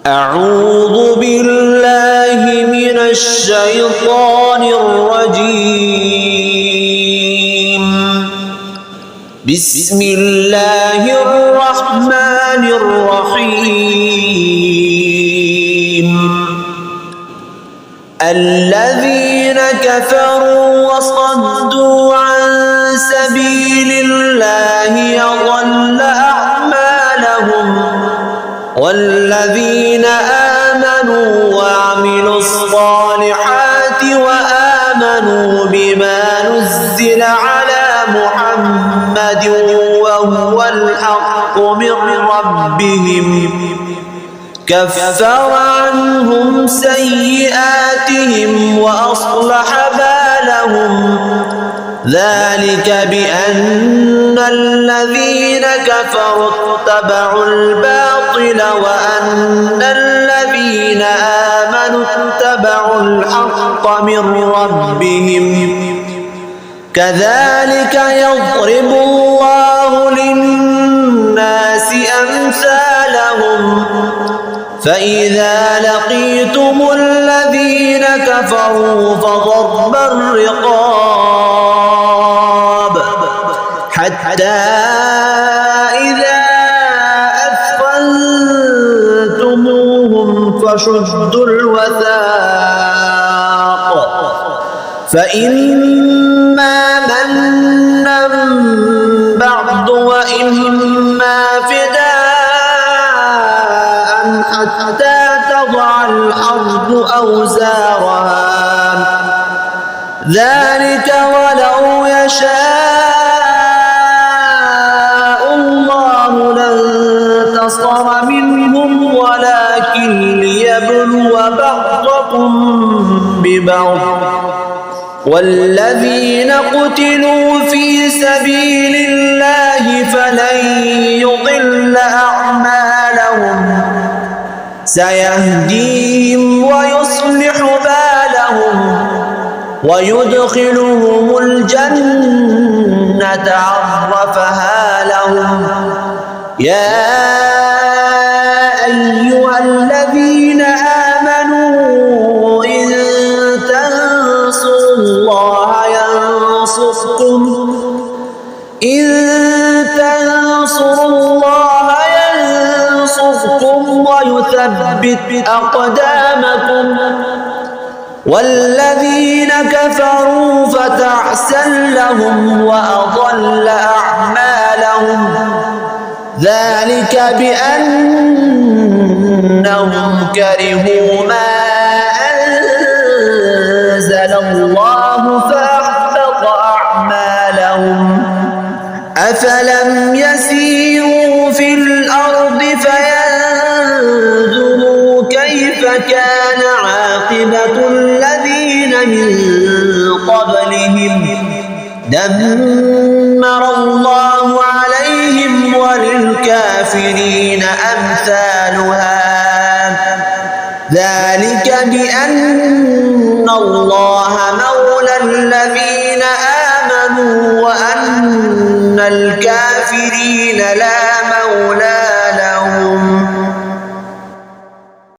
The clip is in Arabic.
أعوذ بالله من الشيطان الرجيم. بسم الله الرحمن الرحيم. الذين كفروا وصدوا عن سبيل الله أضل أعمالهم، والذين آمنوا وعملوا الصالحات وآمنوا بما نزل على محمد وهو الحق من ربهم كفر عنهم سيئاتهم وأصلح بالهم. ذلك بأن الذين كفروا اتبعوا الباطل وأن الذين آمنوا اتبعوا الحق من ربهم. كذلك يضرب الله للناس أمثالهم. فإذا لقيتم الذين كفروا فضرب الرقاب حتى إذا أثخنتموهم فشدوا الوثاق، فإما منا بعد وإما فداء حتى تضع الحرب أوزارها. ذلك ولو يشاء الله لانتصر منهم ولكن ليبلو بعضكم ببعض. والذين قتلوا في سبيل الله فلن يضل أعمالهم سيهديهم ويصلح بالهم ويدخلهم الجنة عرفها لهم. يا أيها الذين آمنوا إن تنصروا الله ينصركم ويثبت أقدامكم. والذين كفروا فتعسا لهم وأضل أعمالهم. ذلك بأنهم كرهوا ما أنزل الله فأحبط أعمالهم. أفلم يسيروا في الأرض فينظروا كيف كان عاقبة الذين من قبلهم دمر الله عليهم وللكافرين أمثالها. ذلك بأن